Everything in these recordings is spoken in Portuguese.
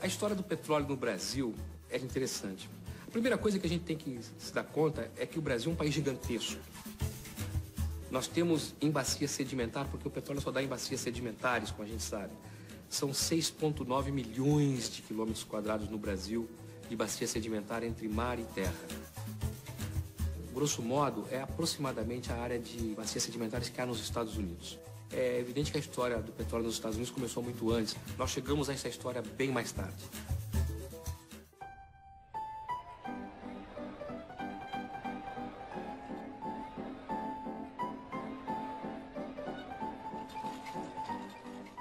A história do petróleo no Brasil é interessante. A primeira coisa que a gente tem que se dar conta é que o Brasil é um país gigantesco. Nós temos em bacia sedimentar, porque o petróleo só dá em bacias sedimentares, como a gente sabe. São 6,9 milhões de quilômetros quadrados no Brasil de bacia sedimentar entre mar e terra. Grosso modo, é aproximadamente a área de bacias sedimentares que há nos Estados Unidos. É evidente que a história do petróleo nos Estados Unidos começou muito antes. Nós chegamos a essa história bem mais tarde.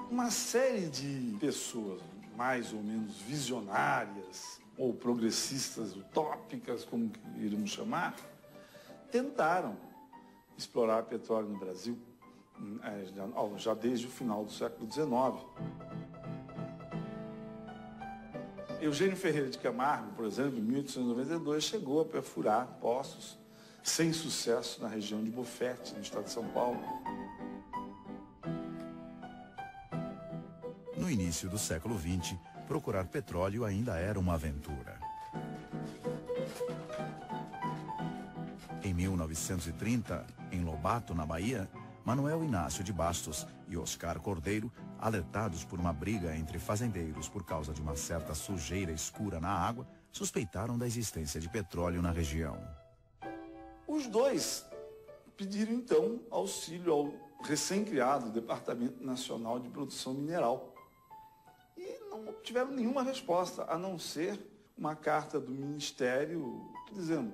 Uma série de pessoas mais ou menos visionárias ou progressistas utópicas, como iremos chamar, tentaram explorar petróleo no Brasil já desde o final do século XIX. Eugênio Ferreira de Camargo, por exemplo, em 1892, chegou a perfurar poços sem sucesso na região de Bofete, no estado de São Paulo. No início do século XX, procurar petróleo ainda era uma aventura. Em 1930, em Lobato, na Bahia, Manuel Inácio de Bastos e Oscar Cordeiro, alertados por uma briga entre fazendeiros por causa de uma certa sujeira escura na água, suspeitaram da existência de petróleo na região. Os dois pediram, então, auxílio ao recém-criado Departamento Nacional de Produção Mineral. E não obtiveram nenhuma resposta, a não ser uma carta do Ministério dizendo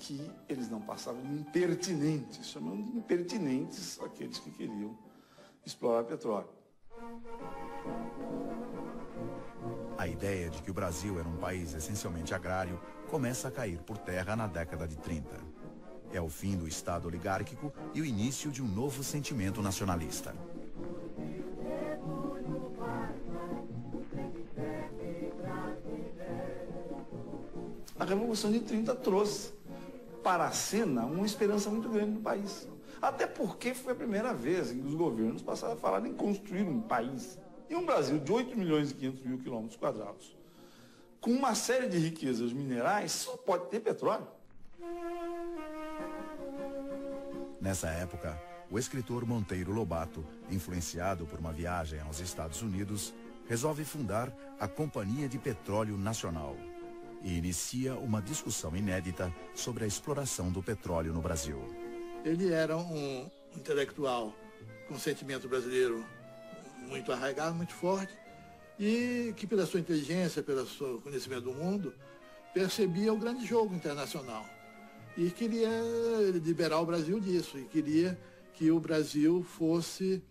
que eles não passavam de impertinentes, chamando de impertinentes aqueles que queriam explorar petróleo. A ideia de que o Brasil era um país essencialmente agrário começa a cair por terra na década de 30. É o fim do Estado oligárquico e o início de um novo sentimento nacionalista. A Revolução de 30 trouxe para a cena uma esperança muito grande no país. Até porque foi a primeira vez em que os governos passaram a falar em construir um país. E um Brasil de 8 milhões e 500 mil quilômetros quadrados, com uma série de riquezas minerais, só pode ter petróleo. Nessa época, o escritor Monteiro Lobato, influenciado por uma viagem aos Estados Unidos, resolve fundar a Companhia de Petróleo Nacional e inicia uma discussão inédita sobre a exploração do petróleo no Brasil. Ele era um intelectual com sentimento brasileiro muito arraigado, muito forte, e que pela sua inteligência, pelo seu conhecimento do mundo, percebia o grande jogo internacional. E queria liberar o Brasil disso, e queria que o Brasil fosse,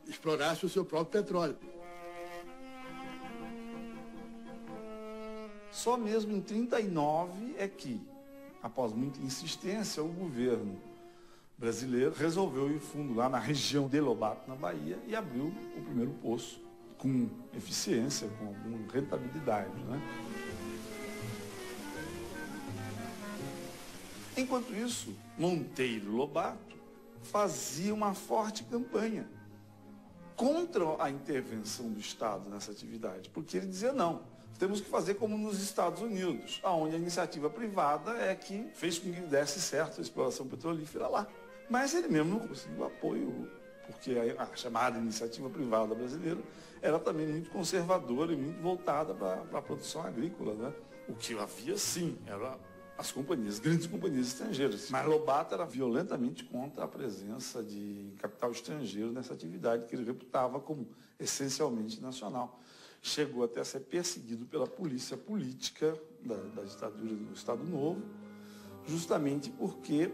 explorasse o seu próprio petróleo. Só mesmo em 1939 é que, após muita insistência, o governo brasileiro resolveu ir fundo lá na região de Lobato, na Bahia, e abriu o primeiro poço com eficiência, com alguma rentabilidade, né? Enquanto isso, Monteiro Lobato fazia uma forte campanha contra a intervenção do Estado nessa atividade, porque ele dizia não. Temos que fazer como nos Estados Unidos, onde a iniciativa privada é que fez com que desse certo a exploração petrolífera lá. Mas ele mesmo não conseguiu apoio, porque a chamada iniciativa privada brasileira era também muito conservadora e muito voltada para a produção agrícola, né? O que havia, sim, eram as companhias, grandes companhias estrangeiras. Mas Lobato era violentamente contra a presença de capital estrangeiro nessa atividade que ele reputava como essencialmente nacional. Chegou até a ser perseguido pela polícia política da ditadura do Estado Novo, justamente porque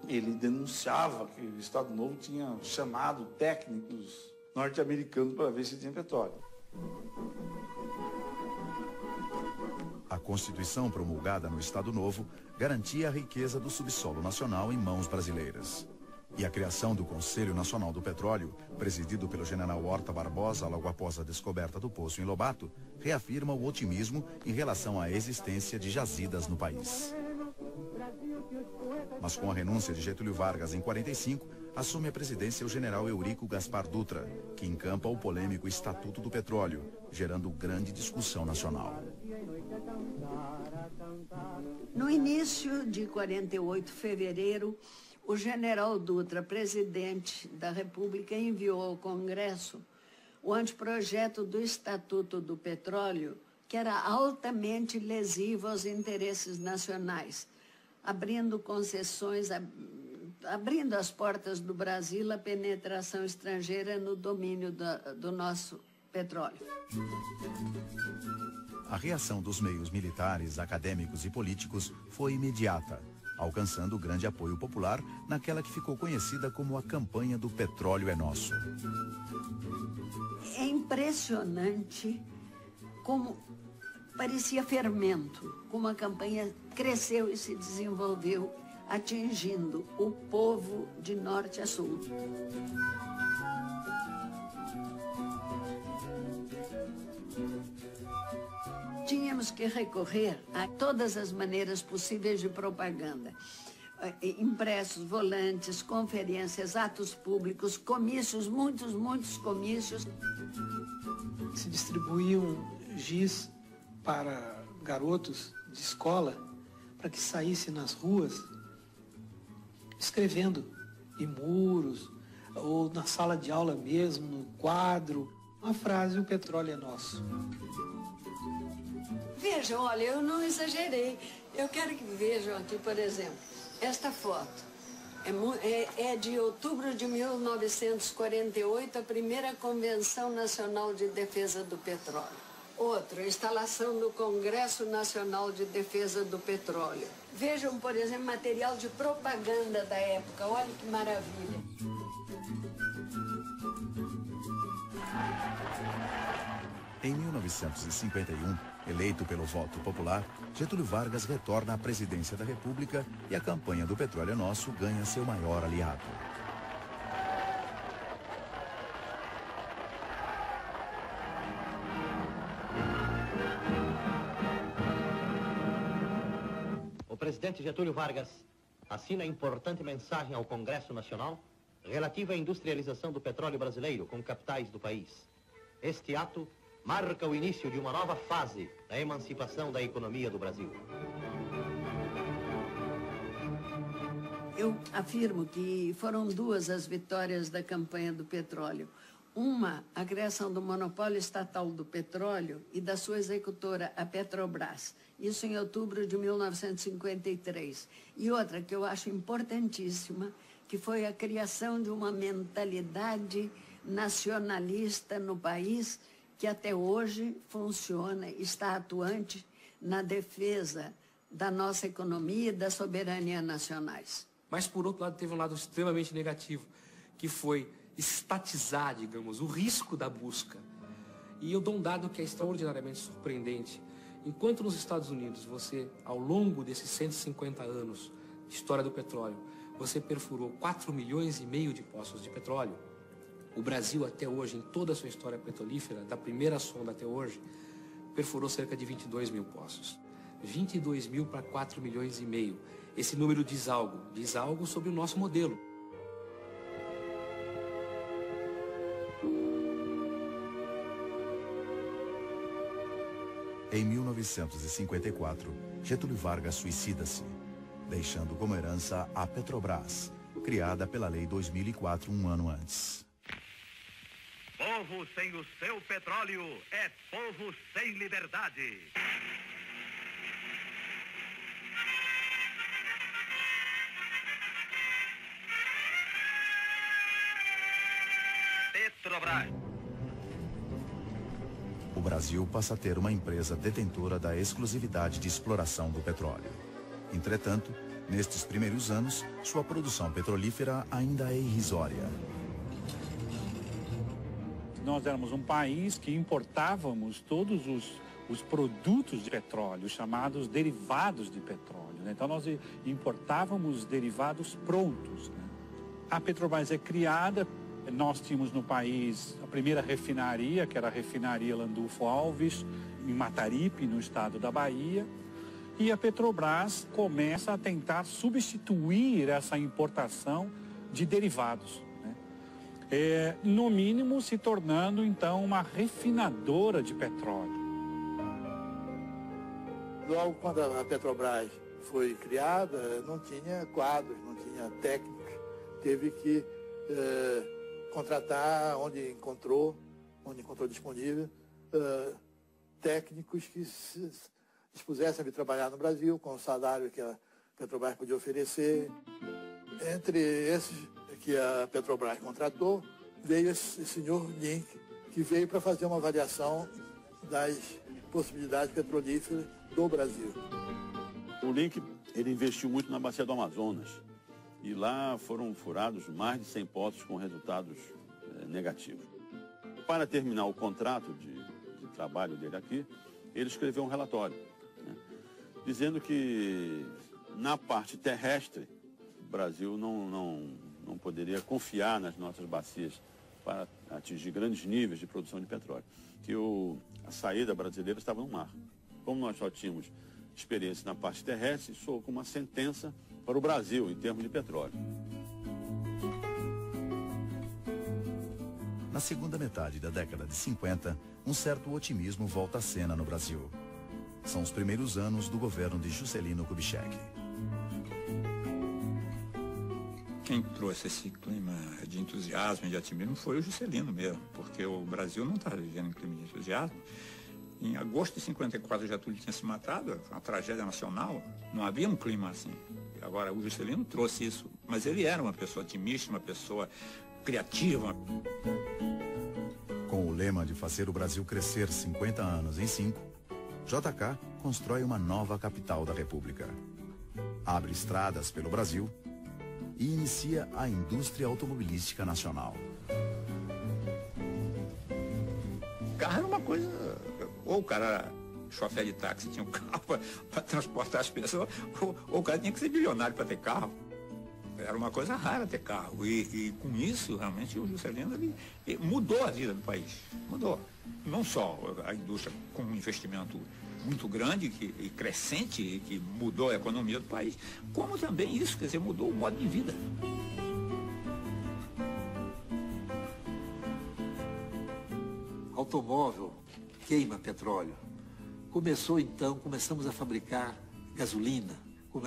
ele denunciava que o Estado Novo tinha chamado técnicos norte-americanos para ver se tinha petróleo. A Constituição promulgada no Estado Novo garantia a riqueza do subsolo nacional em mãos brasileiras. E a criação do Conselho Nacional do Petróleo, presidido pelo general Horta Barbosa logo após a descoberta do poço em Lobato, reafirma o otimismo em relação à existência de jazidas no país. Mas com a renúncia de Getúlio Vargas em 45, assume a presidência o general Eurico Gaspar Dutra, que encampa o polêmico Estatuto do Petróleo, gerando grande discussão nacional. No início de 48, fevereiro, o general Dutra, presidente da República, enviou ao Congresso o anteprojeto do Estatuto do Petróleo, que era altamente lesivo aos interesses nacionais, abrindo concessões, abrindo as portas do Brasil à penetração estrangeira no domínio do nosso petróleo. A reação dos meios militares, acadêmicos e políticos foi imediata, alcançando grande apoio popular naquela que ficou conhecida como a campanha do Petróleo é Nosso. É impressionante como parecia fermento, como a campanha cresceu e se desenvolveu, atingindo o povo de norte a sul. Tínhamos que recorrer a todas as maneiras possíveis de propaganda. Impressos, volantes, conferências, atos públicos, comícios, muitos comícios. Se distribuíam giz para garotos de escola para que saíssem nas ruas escrevendo em muros ou na sala de aula mesmo, no quadro, uma frase: o petróleo é nosso. Vejam, olha, eu não exagerei. Eu quero que vejam aqui, por exemplo, esta foto. É de outubro de 1948, a primeira Convenção Nacional de Defesa do Petróleo. Outra, instalação do Congresso Nacional de Defesa do Petróleo. Vejam, por exemplo, material de propaganda da época. Olha que maravilha. Em 1951, eleito pelo voto popular, Getúlio Vargas retorna à presidência da República e a campanha do Petróleo é Nosso ganha seu maior aliado. O presidente Getúlio Vargas assina importante mensagem ao Congresso Nacional relativa à industrialização do petróleo brasileiro com capitais do país. Este ato marca o início de uma nova fase da emancipação da economia do Brasil. Eu afirmo que foram duas as vitórias da campanha do petróleo. Uma, a criação do monopólio estatal do petróleo e da sua executora, a Petrobras. Isso em outubro de 1953. E outra, que eu acho importantíssima, que foi a criação de uma mentalidade nacionalista no país, que até hoje funciona, está atuante na defesa da nossa economia e da soberania nacionais. Mas, por outro lado, teve um lado extremamente negativo, que foi estatizar, digamos, o risco da busca. E eu dou um dado que é extraordinariamente surpreendente. Enquanto nos Estados Unidos, você, ao longo desses 150 anos de história do petróleo, você perfurou 4,5 milhões de poços de petróleo, o Brasil, até hoje, em toda a sua história petrolífera, da primeira sonda até hoje, perfurou cerca de 22 mil poços. 22 mil para 4,5 milhões. Esse número diz algo sobre o nosso modelo. Em 1954, Getúlio Vargas suicida-se, deixando como herança a Petrobras, criada pela Lei 2004, um ano antes. Povo sem o seu petróleo é povo sem liberdade. Petrobras. O Brasil passa a ter uma empresa detentora da exclusividade de exploração do petróleo. Entretanto, Nestes primeiros anos, sua produção petrolífera ainda é irrisória. Nós éramos um país que importávamos todos os produtos de petróleo, chamados derivados de petróleo, né? Então nós importávamos derivados prontos, né? A Petrobras é criada, nós tínhamos no país a primeira refinaria, que era a refinaria Landulfo Alves, em Mataripe, no estado da Bahia. E a Petrobras começa a tentar substituir essa importação de derivados, né? No mínimo se tornando então uma refinadora de petróleo. Logo quando a Petrobras foi criada, não tinha quadros, não tinha técnicos. Teve que contratar onde encontrou disponível técnicos que se dispusessem a vir trabalhar no Brasil com o salário que a Petrobras podia oferecer. Entre esses que a Petrobras contratou, veio esse senhor Link, que veio para fazer uma avaliação das possibilidades petrolíferas do Brasil. O Link, ele investiu muito na bacia do Amazonas e lá foram furados mais de 100 poços com resultados negativos. Para terminar o contrato de trabalho dele aqui, ele escreveu um relatório, né, dizendo que na parte terrestre o Brasil não poderia confiar nas nossas bacias para atingir grandes níveis de produção de petróleo, que a saída brasileira estava no mar. Como nós só tínhamos experiência na parte terrestre, soou como uma sentença para o Brasil em termos de petróleo. Na segunda metade da década de 50, um certo otimismo volta à cena no Brasil. São os primeiros anos do governo de Juscelino Kubitschek. Quem trouxe esse clima de entusiasmo e de otimismo foi o Juscelino mesmo, porque o Brasil não estava vivendo em clima de entusiasmo. Em agosto de 54, Getúlio tinha se matado, uma tragédia nacional, não havia um clima assim. Agora, o Juscelino trouxe isso, mas ele era uma pessoa otimista, uma pessoa criativa. Com o lema de fazer o Brasil crescer 50 anos em 5, JK constrói uma nova capital da República. Abre estradas pelo Brasil e inicia a indústria automobilística nacional. Carro era uma coisa... Ou o cara era chofer de táxi, tinha um carro para transportar as pessoas, ou o cara tinha que ser bilionário para ter carro. Era uma coisa rara ter carro. E com isso, realmente, o Juscelino ele mudou a vida do país. Mudou. Não só a indústria com um investimento muito grande e crescente, que mudou a economia do país, como também isso, quer dizer, mudou o modo de vida. Automóvel queima petróleo. Começamos a fabricar gasolina.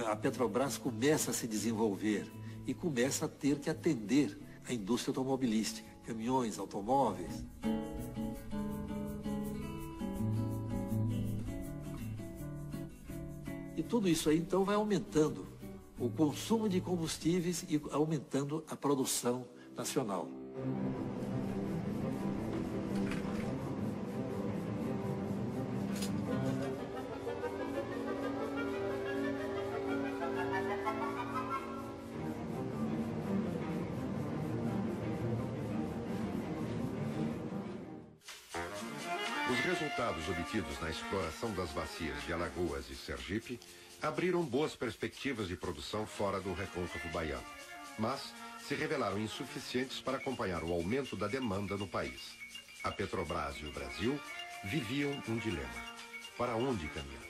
A Petrobras começa a se desenvolver e começa a ter que atender a indústria automobilística, caminhões, automóveis. E tudo isso aí, então, vai aumentando o consumo de combustíveis e aumentando a produção nacional. Os resultados obtidos na exploração das bacias de Alagoas e Sergipe abriram boas perspectivas de produção fora do recôncavo baiano, mas se revelaram insuficientes para acompanhar o aumento da demanda no país. A Petrobras e o Brasil viviam um dilema. Para onde caminhar?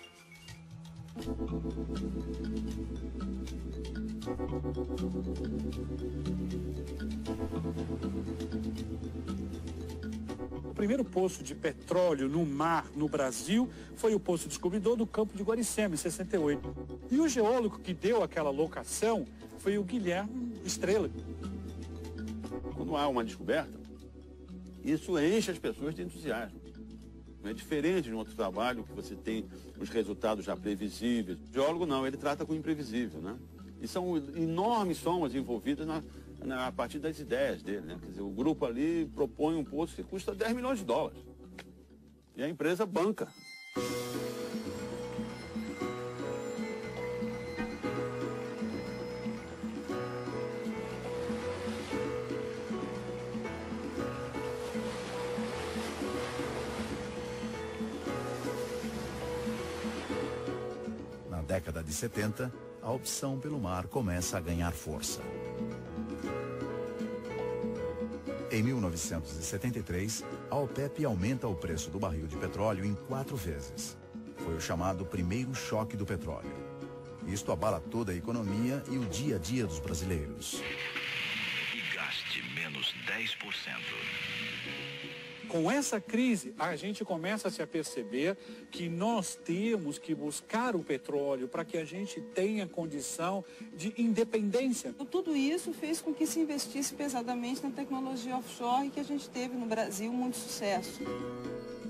O primeiro poço de petróleo no mar no Brasil foi o poço descobridor do Campo de Guaricema, em 68. E o geólogo que deu aquela locação foi o Guilherme Estrela. Quando há uma descoberta, isso enche as pessoas de entusiasmo. Não é diferente de um outro trabalho que você tem os resultados já previsíveis. O geólogo não, ele trata com o imprevisível, né? E são enormes somas envolvidas a partir das ideias dele, né? Quer dizer, o grupo ali propõe um poço que custa 10 milhões de dólares. E a empresa banca. década de 70, a opção pelo mar começa a ganhar força. Em 1973, a OPEP aumenta o preço do barril de petróleo em 4 vezes. Foi o chamado primeiro choque do petróleo. Isto abala toda a economia e o dia a dia dos brasileiros. E gaste menos 10%. Com essa crise, a gente começa a se aperceber que nós temos que buscar o petróleo para que a gente tenha condição de independência. Tudo isso fez com que se investisse pesadamente na tecnologia offshore e que a gente teve no Brasil muito sucesso.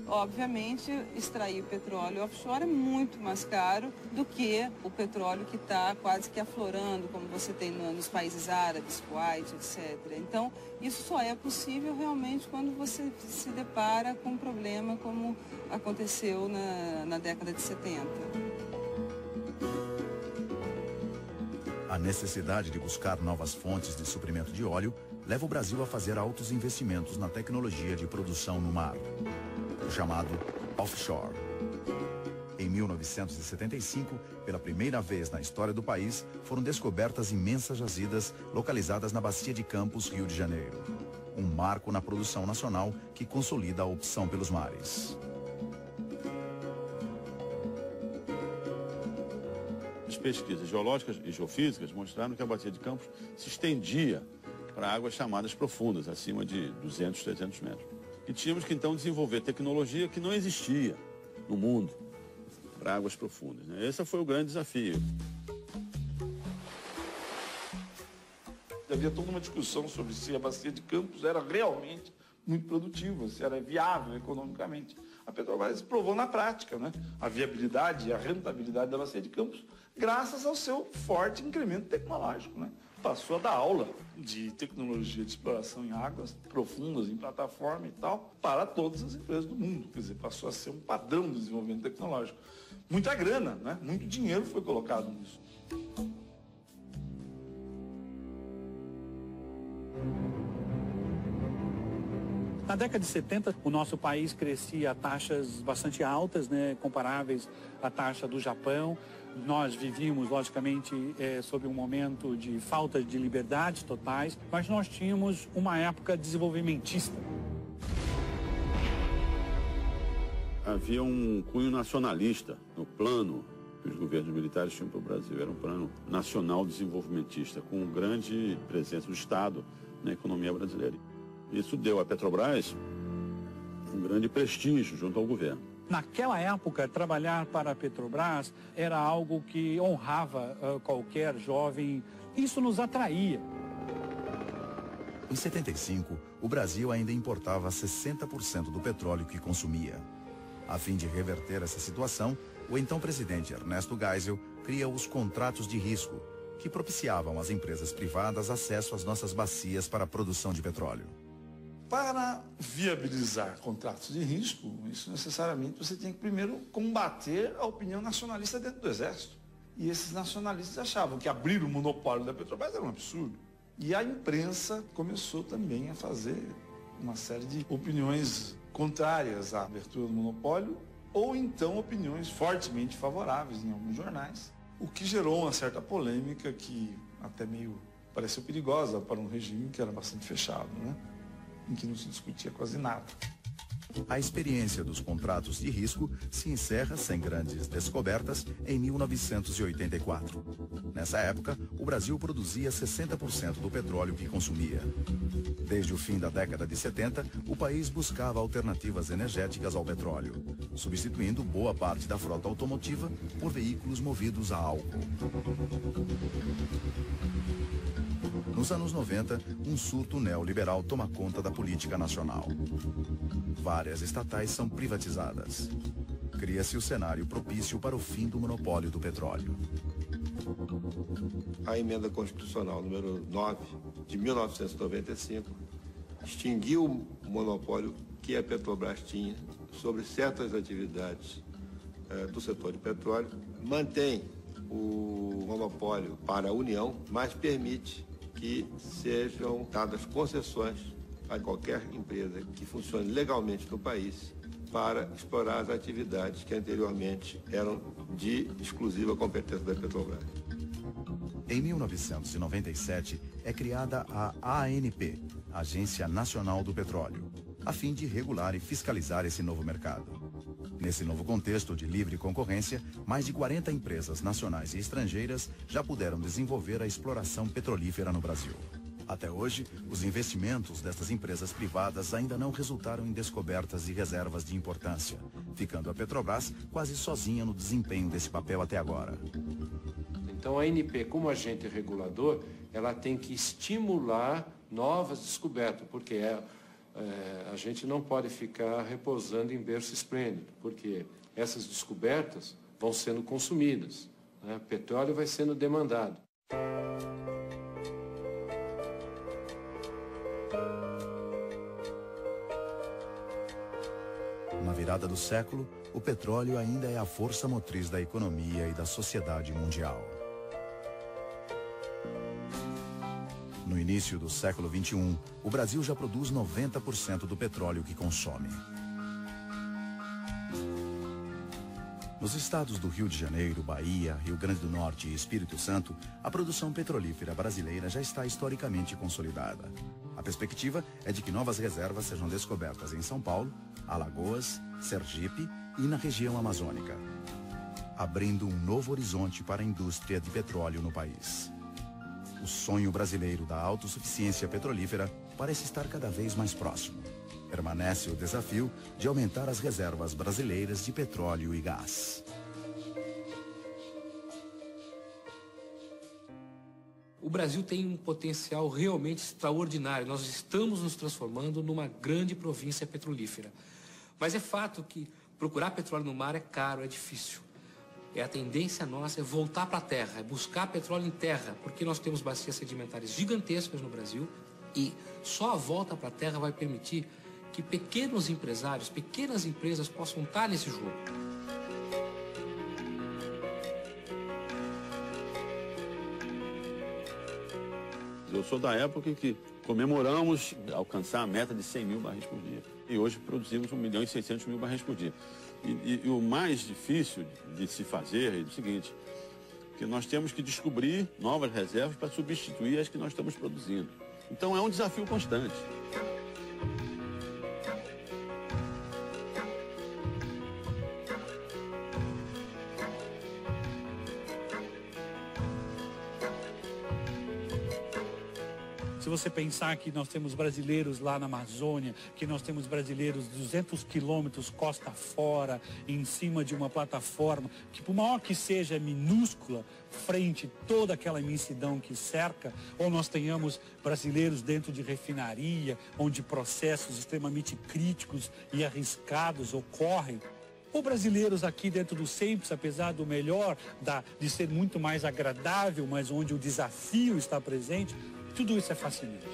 Obviamente, extrair o petróleo offshore é muito mais caro do que o petróleo que está quase que aflorando, como você tem nos países árabes, Kuwait, etc. Então, isso só é possível realmente quando você se depara com um problema como aconteceu na década de 70. A necessidade de buscar novas fontes de suprimento de óleo leva o Brasil a fazer altos investimentos na tecnologia de produção no mar, o chamado offshore. Em 1975, pela primeira vez na história do país, foram descobertas imensas jazidas localizadas na Bacia de Campos, Rio de Janeiro. Um marco na produção nacional que consolida a opção pelos mares. As pesquisas geológicas e geofísicas mostraram que a Bacia de Campos se estendia para águas chamadas profundas, acima de 200, 300 metros. E tínhamos que então desenvolver tecnologia que não existia no mundo para águas profundas, né? Esse foi o grande desafio. Havia toda uma discussão sobre se a Bacia de Campos era realmente muito produtiva, se era viável economicamente. A Petrobras provou na prática, né, a viabilidade e a rentabilidade da Bacia de Campos graças ao seu forte incremento tecnológico, né? Passou a dar aula de tecnologia de exploração em águas profundas, em plataforma e tal, para todas as empresas do mundo. Quer dizer, passou a ser um padrão de desenvolvimento tecnológico. Muita grana, né? Muito dinheiro foi colocado nisso. Na década de 70, o nosso país crescia a taxas bastante altas, né, comparáveis à taxa do Japão. Nós vivíamos, logicamente, sob um momento de falta de liberdades totais, mas nós tínhamos uma época desenvolvimentista. Havia um cunho nacionalista no plano que os governos militares tinham para o Brasil. Era um plano nacional desenvolvimentista, com grande presença do Estado na economia brasileira. Isso deu à Petrobras um grande prestígio junto ao governo. Naquela época, trabalhar para a Petrobras era algo que honrava qualquer jovem. Isso nos atraía. Em 75, o Brasil ainda importava 60% do petróleo que consumia. A fim de reverter essa situação, o então presidente Ernesto Geisel cria os contratos de risco, que propiciavam às empresas privadas acesso às nossas bacias para a produção de petróleo. Para viabilizar contratos de risco, isso necessariamente você tem que primeiro combater a opinião nacionalista dentro do Exército. E esses nacionalistas achavam que abrir o monopólio da Petrobras era um absurdo. E a imprensa começou também a fazer uma série de opiniões contrárias à abertura do monopólio, ou então opiniões fortemente favoráveis em alguns jornais, o que gerou uma certa polêmica que até meio pareceu perigosa para um regime que era bastante fechado, né? Em que não se discutia quase nada. A experiência dos contratos de risco se encerra sem grandes descobertas em 1984. Nessa época, o Brasil produzia 60% do petróleo que consumia. Desde o fim da década de 70, o país buscava alternativas energéticas ao petróleo, substituindo boa parte da frota automotiva por veículos movidos a álcool. Nos anos 90, um surto neoliberal toma conta da política nacional. Várias estatais são privatizadas. Cria-se o cenário propício para o fim do monopólio do petróleo. A emenda constitucional número 9 de 1995 extinguiu o monopólio que a Petrobras tinha sobre certas atividades do setor de petróleo, mantém o monopólio para a União, mas permite que sejam dadas concessões a qualquer empresa que funcione legalmente no país para explorar as atividades que anteriormente eram de exclusiva competência da Petrobras. Em 1997, é criada a ANP, Agência Nacional do Petróleo, a fim de regular e fiscalizar esse novo mercado. Nesse novo contexto de livre concorrência, mais de 40 empresas nacionais e estrangeiras já puderam desenvolver a exploração petrolífera no Brasil. Até hoje, os investimentos destas empresas privadas ainda não resultaram em descobertas e reservas de importância, ficando a Petrobras quase sozinha no desempenho desse papel até agora. Então a ANP, como agente regulador, ela tem que estimular novas descobertas, porque a gente não pode ficar repousando em berço esplêndido, porque essas descobertas vão sendo consumidas, né? Petróleo vai sendo demandado. Na virada do século, o petróleo ainda é a força motriz da economia e da sociedade mundial. No início do século XXI, o Brasil já produz 90% do petróleo que consome. Nos estados do Rio de Janeiro, Bahia, Rio Grande do Norte e Espírito Santo, a produção petrolífera brasileira já está historicamente consolidada. A perspectiva é de que novas reservas sejam descobertas em São Paulo, Alagoas, Sergipe e na região amazônica, abrindo um novo horizonte para a indústria de petróleo no país. O sonho brasileiro da autossuficiência petrolífera parece estar cada vez mais próximo. Permanece o desafio de aumentar as reservas brasileiras de petróleo e gás. O Brasil tem um potencial realmente extraordinário. Nós estamos nos transformando numa grande província petrolífera. Mas é fato que procurar petróleo no mar é caro, é difícil. A tendência nossa é voltar para a terra, é buscar petróleo em terra, porque nós temos bacias sedimentares gigantescas no Brasil e só a volta para a terra vai permitir que pequenos empresários, pequenas empresas possam estar nesse jogo. Eu sou da época em que comemoramos alcançar a meta de 100 mil barris por dia. E hoje produzimos 1.600.000 barris por dia. E o mais difícil de se fazer é o seguinte, que nós temos que descobrir novas reservas para substituir as que nós estamos produzindo. Então é um desafio constante. Se você pensar que nós temos brasileiros lá na Amazônia, que nós temos brasileiros 200 quilômetros costa fora, em cima de uma plataforma, que por maior que seja, é minúscula, frente a toda aquela imensidão que cerca, ou nós tenhamos brasileiros dentro de refinaria, onde processos extremamente críticos e arriscados ocorrem, ou brasileiros aqui dentro do SEMPS, apesar do melhor, de ser muito mais agradável, mas onde o desafio está presente, tudo isso é fascinante.